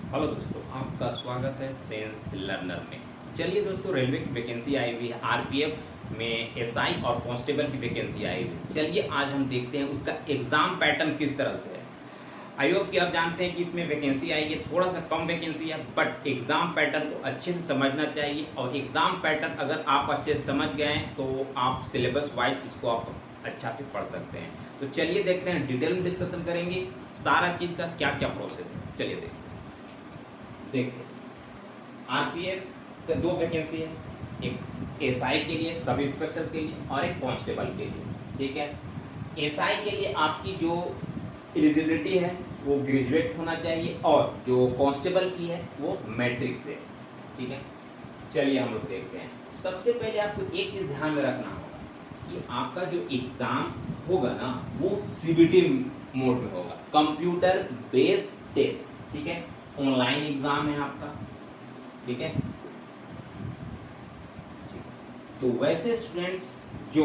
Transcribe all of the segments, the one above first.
Hello दोस्तों, आपका स्वागत है सेंस लर्नर में। चलिए दोस्तों, रेलवे की वैकेंसी आई हुई है, आरपीएफ में एसआई और कांस्टेबल की वैकेंसी आई हुई है। चलिए आज हम देखते हैं उसका एग्जाम पैटर्न किस तरह से है। आई होप कि आप जानते हैं कि इसमें वैकेंसी आई है, थोड़ा सा कम वैकेंसी है, बट एग्जाम पैटर्न को अच्छे से समझना चाहिए। और एग्जाम पैटर्न अगर आप अच्छे से समझ गए हैं तो आप सिलेबस वाइज इसको आप अच्छा से पढ़ सकते हैं। तो चलिए देखते हैं, डिटेल में डिस्कशन करेंगे सारा चीज का क्या क्या प्रोसेस है। चलिए देखते हैं। देखिए, आरपीएफ के दो वैकेंसी है, एक एसआई के लिए, सब इंस्पेक्टर के लिए, और एक कांस्टेबल के लिए। ठीक है, एसआई के लिए आपकी जो एलिजिबिलिटी है वो ग्रेजुएट होना चाहिए, और जो कांस्टेबल की है वो मैट्रिक से। ठीक है, चलिए हम लोग देखते हैं। सबसे पहले आपको एक चीज ध्यान में रखना होगा कि आपका जो एग्जाम होगा ना वो सीबीटी मोड में होगा, कंप्यूटर बेस्ड टेस्ट। ठीक है, ऑनलाइन एग्जाम है आपका। ठीक है, तो वैसे स्टूडेंट्स जो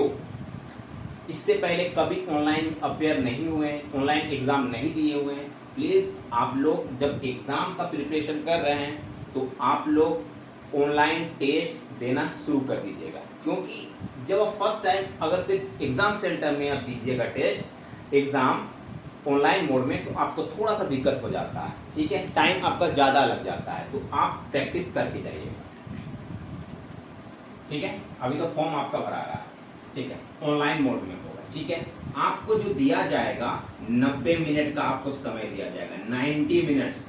इससे पहले कभी ऑनलाइन अपेयर नहीं हुए हैं, ऑनलाइन एग्जाम नहीं दिए हुए हैं, प्लीज आप लोग जब एग्जाम का प्रिपरेशन कर रहे हैं तो आप लोग ऑनलाइन टेस्ट देना शुरू कर दीजिएगा। क्योंकि जब आप फर्स्ट टाइम अगर सिर्फ एग्जाम सेंटर में आप दीजिएगा टेस्ट एग्जाम ऑनलाइन मोड में, तो आपको थोड़ा सा दिक्कत हो जाता है। ठीक है, टाइम आपका ज्यादा लग जाता है, तो आप प्रैक्टिस करके जाइएगा। ठीक है, अभी तो फॉर्म आपका भरा रहा है। ठीक है, ऑनलाइन मोड में होगा। ठीक है, आपको जो दिया जाएगा 90 मिनट का आपको समय दिया जाएगा, 90 मिनट्स।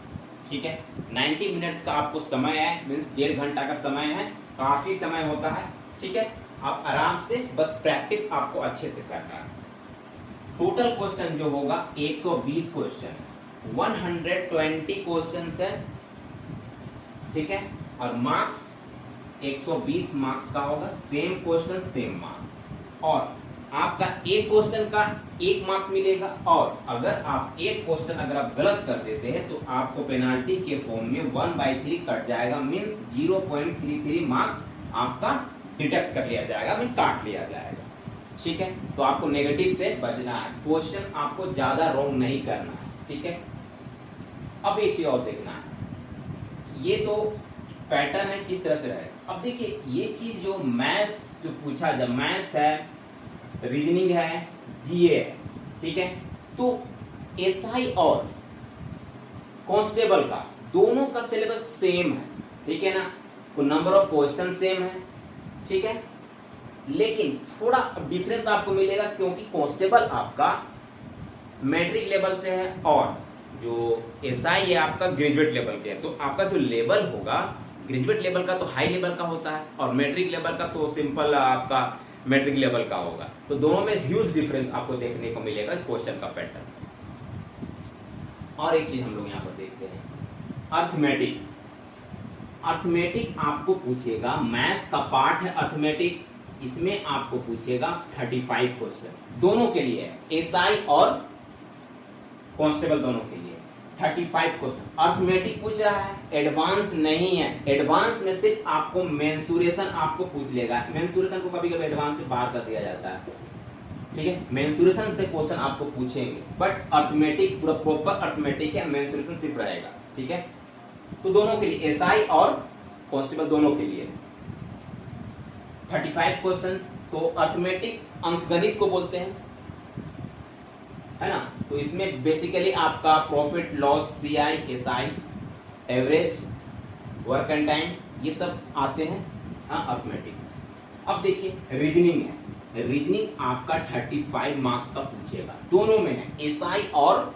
ठीक है, 90 मिनट्स का आपको समय है, मीन्स 1.5 घंटा का समय है, काफी समय होता है। ठीक है, आप आराम से बस प्रैक्टिस आपको अच्छे से करना है। टोटल क्वेश्चन जो होगा 120 क्वेश्चन, 120 क्वेश्चन है। ठीक है, और मार्क्स 120 मार्क्स का होगा, सेम क्वेश्चन सेम मार्क्स। और आपका एक क्वेश्चन का 1 मार्क्स मिलेगा, और अगर आप एक क्वेश्चन अगर आप गलत कर देते हैं तो आपको पेनाल्टी के फॉर्म में 1/3 कट जाएगा, मीन्स 0.33 मार्क्स आपका डिडक्ट कर लिया जाएगा, मीन काट लिया जाएगा। ठीक है, तो आपको नेगेटिव से बचना है, क्वेश्चन आपको ज्यादा रॉन्ग नहीं करना है। ठीक है, अब एक चीज और देखना है, ये तो पैटर्न है किस तरह से रहे। अब देखिए, ये चीज जो मैथ्स जो पूछा, जब मैथ्स है, रीजनिंग है, जीए है। ठीक है, तो एसआई और कांस्टेबल का दोनों का सिलेबस सेम है। ठीक है ना, तो नंबर ऑफ क्वेश्चन सेम है। ठीक है, लेकिन थोड़ा डिफरेंस आपको मिलेगा, क्योंकि कांस्टेबल आपका मैट्रिक लेवल से है और जो एसआई है आपका ग्रेजुएट लेवल के है। तो आपका जो लेवल होगा ग्रेजुएट लेवल का तो हाई लेवल का होता है, और मैट्रिक लेवल का तो सिंपल आपका मैट्रिक लेवल का होगा। तो दोनों में ह्यूज डिफरेंस आपको देखने को मिलेगा क्वेश्चन का पैटर्न। और एक चीज हम लोग यहाँ पर देखते हैं, अर्थमेटिक। अर्थमेटिक आपको पूछेगा, मैथ्स का पार्ट है अर्थमेटिक, इसमें आपको पूछेगा 35 क्वेश्चन, दोनों के लिए, एसआई और कांस्टेबल दोनों के लिए 35 क्वेश्चन अर्थमेटिक पूछ रहा है। एडवांस नहीं है, एडवांस में सिर्फ आपको मेंसुरेशन आपको पूछ लेगा। मेंसुरेशन को कभी कभी एडवांस से बाहर कर दिया जाता है। ठीक है, मेंसुरेशन से क्वेश्चन आपको पूछेंगे, बट अर्थमेटिक पूरा प्रॉपर अर्थमेटिक है, मेंसुरेशन सिर्फ रहेगा। ठीक है, तो दोनों के लिए, एसआई और कांस्टेबल दोनों के लिए 35 क्वेश्चन। तो अर्थमेटिक अंकगणित को बोलते हैं, है ना। तो इसमें बेसिकली आपका profit loss, CI, SI, average, work and time, ये सब आते हैं। हाँ, अर्थमेटिक। अब देखिए रीजनिंग है, रीजनिंग आपका 35 मार्क्स का पूछेगा, दोनों में है, एसआई और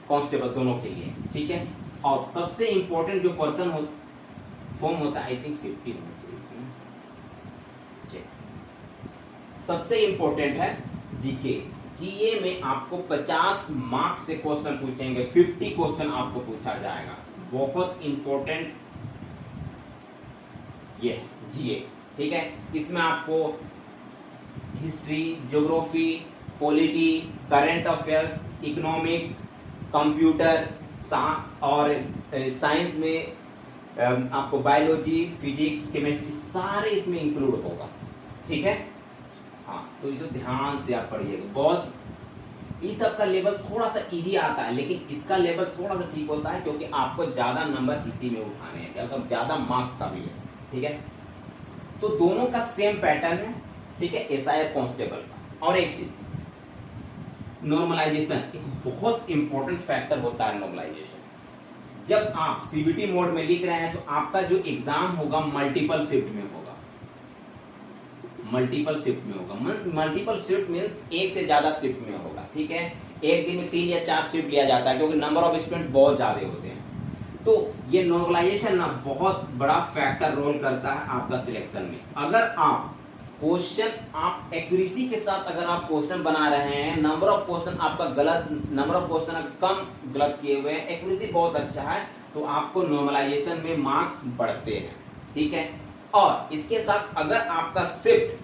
कांस्टेबल दोनों के लिए। ठीक है, और सबसे इंपॉर्टेंट जो पर्सन फॉर्म होता है, आई थिंक 50 होना चाहिए इसमें। सबसे इंपॉर्टेंट है जीके। जीए में आपको 50 मार्क्स से क्वेश्चन पूछेंगे, 50 क्वेश्चन आपको पूछा जाएगा। बहुत इंपॉर्टेंट ये जीए। ठीक है, इसमें आपको history, geography, polity, current affairs, economics, computer और साइंस में आपको बायोलॉजी, फिजिक्स, केमिस्ट्री सारे इसमें इंक्लूड होगा। ठीक है, हाँ, तो इसे ध्यान से आप पढ़िएगा, बहुत इस सब का लेवल थोड़ा सा इजी आता है, लेकिन इसका लेवल थोड़ा सा ठीक होता है क्योंकि आपको ज्यादा नंबर इसी में उठाने हैं, मतलब ज्यादा मार्क्स का भी है। ठीक है, तो दोनों का सेम पैटर्न है। ठीक है, एसआई और कांस्टेबल का। और एक चीज, नॉर्मलाइजेशन एक बहुत इंपॉर्टेंट फैक्टर होता है। नॉर्मलाइजेशन जब आप सीबीटी मोड में लिख रहे हैं तो आपका जो एग्जाम होगा मल्टीपल शिफ्ट में होगा। मल्टीपल शिफ्ट में होगा, मल्टीपल शिफ्ट मींस एक से ज्यादा शिफ्ट में होगा। ठीक है, एक दिन में 3 या 4 शिफ्ट लिया जाता है क्योंकि नंबर ऑफ स्टूडेंट बहुत ज्यादा होते हैं। तो ये नॉर्मलाइजेशन ना बहुत बड़ा फैक्टर रोल करता है आपका सिलेक्शन में। अगर आप क्वेश्चन आप एक्यूरेसी के साथ अगर आप क्वेश्चन बना रहे हैं, नंबर ऑफ क्वेश्चन आपका गलत, नंबर ऑफ क्वेश्चन कम गलत किए हुए हैं, एक्यूरेसी बहुत अच्छा है, तो आपको नॉर्मलाइजेशन में मार्क्स बढ़ते हैं। ठीक है, और इसके साथ अगर आपका शिफ्ट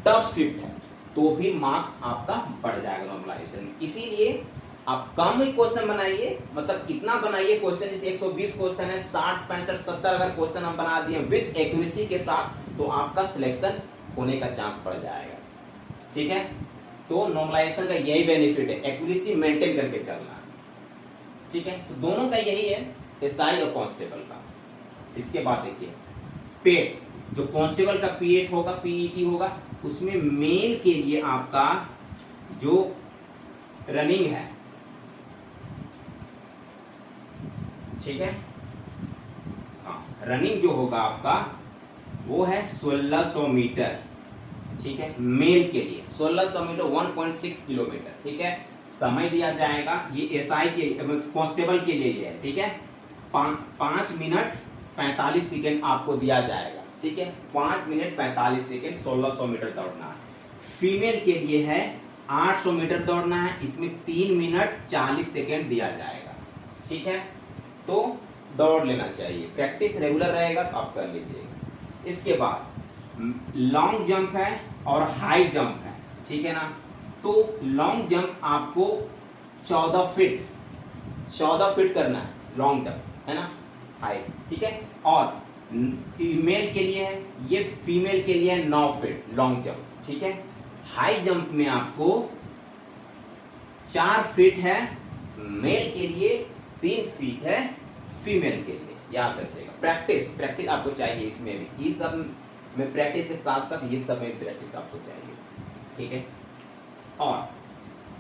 टफ शिफ्ट है तो भी मार्क्स आपका बढ़ जाएगा नॉर्मलाइजेशन में। इसीलिए आप कम ही क्वेश्चन बनाइए, मतलब इतना बनाइए क्वेश्चन, जैसे 120 क्वेश्चन है, 60, 65, 70 अगर क्वेश्चन हम बना दिए विद एक्यूरेसी के साथ, तो आपका सिलेक्शन होने का चांस बढ़ जाएगा। ठीक है, तो नॉर्मलाइजेशन का यही बेनिफिट है, एक्यूरेसी मेंटेन करके चलना। ठीक है, तो दोनों का यही है, एसआई और कांस्टेबल का। इसके बाद देखिए पेट, जो कांस्टेबल का पी8 होगा, पीईटी होगा, उसमें मेल के लिए आपका जो रनिंग है, ठीक है, हाँ, रनिंग जो होगा आपका वो है 1600 मीटर। ठीक है, मेल के लिए 1600 मीटर 1.6 किलोमीटर। ठीक है, समय दिया जाएगा, ये एसआई के लिए, कांस्टेबल के लिए है। ठीक है, 5 मिनट 45 सेकेंड आपको दिया जाएगा। ठीक है, 5 मिनट 45 सेकेंड 1600 मीटर दौड़ना है। फीमेल के लिए है 800 मीटर दौड़ना है, इसमें 3 मिनट 40 सेकेंड दिया जाएगा। ठीक है, तो दौड़ लेना चाहिए, प्रैक्टिस रेगुलर रहेगा तो आप कर लीजिएगा। इसके बाद लॉन्ग जंप है और हाई जंप है। ठीक है ना, तो लॉन्ग जंप आपको 14 फीट करना है, लॉन्ग जंप है ना, हाई। ठीक है, और मेल के लिए है, ये फीमेल के लिए 9 फीट लॉन्ग जंप। ठीक है, हाई जंप में आपको 4 फीट है मेल के लिए, 3 फीट है फीमेल के लिए। याद रखिएगा, प्रैक्टिस आपको चाहिए इसमें भी, इस सब में प्रैक्टिस के साथ साथ ये सब में प्रैक्टिस आपको चाहिए। ठीक है, और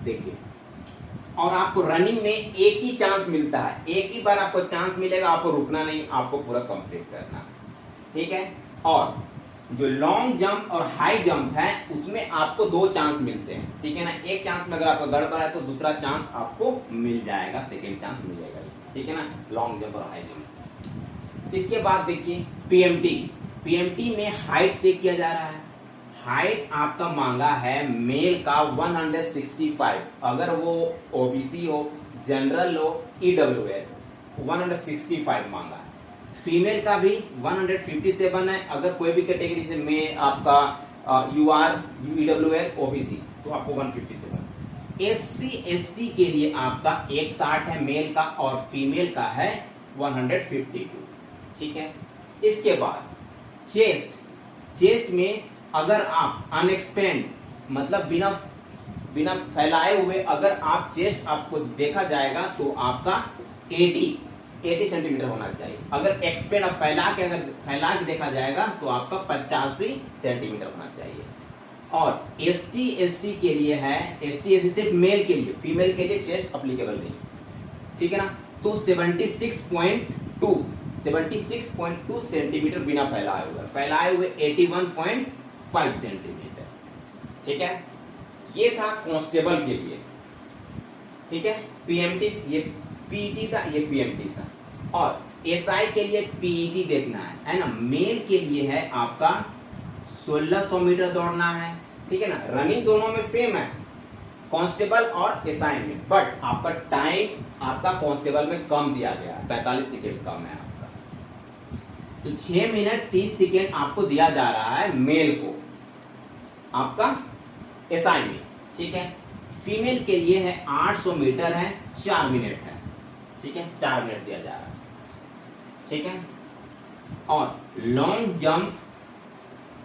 देखिए, और आपको रनिंग में एक ही चांस मिलता है, एक ही बार आपको चांस मिलेगा, आपको रुकना नहीं, आपको पूरा कंप्लीट करना। ठीक है, और जो लॉन्ग जंप और हाई जंप है उसमें आपको 2 चांस मिलते हैं। ठीक है ना, एक चांस में अगर आपका गड़बड़ है तो दूसरा चांस आपको मिल जाएगा, सेकेंड चांस मिल जाएगा। ठीक है ना, लॉन्ग जंप और हाई जंप। इसके बाद देखिए पीएमटी में हाइट चेक किया जा रहा है। हाइट आपका मांगा है मेल का 165, अगर वो ओबीसी हो, जनरल हो, ईडब्ल्यूएस 165 मांगा है। फीमेल का भी 157 है, अगर कोई भी कैटेगरी से में आपका यूआर, ईडब्ल्यूएस, ओबीसी तो आपको 157। एससी एसटी के लिए आपका 160 है मेल का और फीमेल का है 152। ठीक है, इसके बाद चेस्ट में अगर आप अनएक्सपेंड, मतलब बिना फैलाए हुए अगर आप चेस्ट आपको देखा जाएगा तो आपका 80 सेंटीमीटर होना चाहिए। अगर एक्सपेंड और फैला के देखा जाएगा तो आपका 85 सेंटीमीटर होना चाहिए। और एसटी एससी के लिए है, एसटी एससी सिर्फ मेल के लिए, फीमेल के लिए चेस्ट अप्लीकेबल नहीं। ठीक है ना, तो 76.2 सेंटीमीटर बिना फैलाए हुए 81.5 सेंटीमीटर। ठीक है, ये था कांस्टेबल के लिए। ठीक है, पीएमटी ये पीईटी था, ये पीएमटी था। और एसआई के लिए पीईटी देखना है ना। मेल के लिए है आपका 1600 मीटर दौड़ना है। ठीक है ना, रनिंग दोनों में सेम है, कांस्टेबल और एसआई में, बट आपका टाइम आपका कांस्टेबल में कम दिया गया है, 45 सेकेंड कम है आपका। तो 6 मिनट 30 सेकेंड आपको दिया जा रहा है मेल को, आपका एसआई में। ठीक है, फीमेल के लिए है 800 मीटर है, 4 मिनट है। ठीक है, 4 मिनट दिया जा रहा है। ठीक है, और लॉन्ग जंप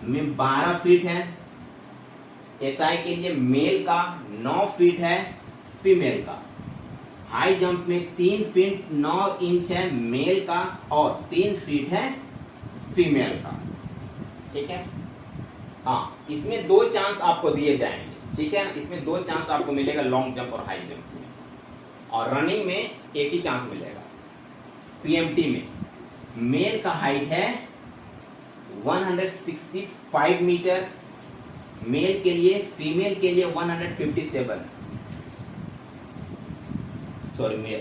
में 12 फीट है, एसआई के लिए मेल का 9 फीट है, फीमेल का। हाई जंप में 3 फीट 9 इंच है मेल का और 3 फीट है फीमेल का। ठीक है, हाँ, इसमें 2 चांस आपको दिए जाएंगे। ठीक है, इसमें 2 चांस आपको मिलेगा, लॉन्ग जंप और हाई जंप में, और रनिंग में एक ही चांस मिलेगा। पीएमटी में मेल का हाइट है 165 मीटर मेल के लिए, फीमेल के लिए 157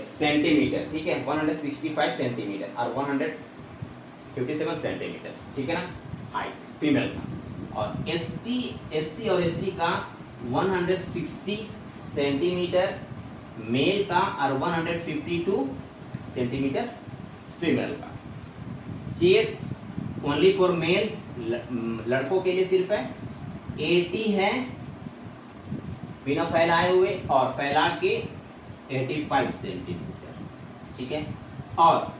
सेंटीमीटर। ठीक है, 165 सेंटीमीटर और 157 सेंटीमीटर। ठीक है ना, हाइट फीमेल का। और एससी और एसटी का 160 सेंटीमीटर मेल का और 152 सेंटीमीटर फीमेल का। चेस्ट ओनली फॉर मेल, लड़कों के लिए सिर्फ है 80 है बिना फैलाए हुए, और फैला के 85 सेंटीमीटर। ठीक है, और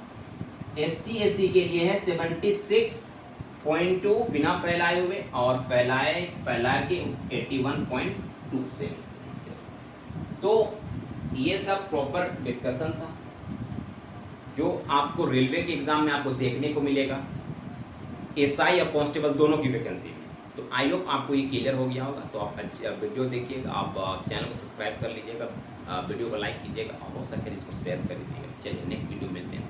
एसटी एससी के लिए है 76.2 बिना फैलाए हुए, और फैला के 81.2 सेंटीमीटर। तो ये सब प्रॉपर डिस्कशन था जो आपको रेलवे के एग्जाम में आपको देखने को मिलेगा, एसआई या कांस्टेबल दोनों की वैकेंसी में। तो आई होप आपको ये क्लियर हो गया होगा। तो आप अच्छा वीडियो देखिएगा, आप चैनल को सब्सक्राइब कर लीजिएगा, वीडियो को लाइक कीजिएगा, और हो सके इसको शेयर कर दीजिएगा। चलिए नेक्स्ट वीडियो मिलते हैं।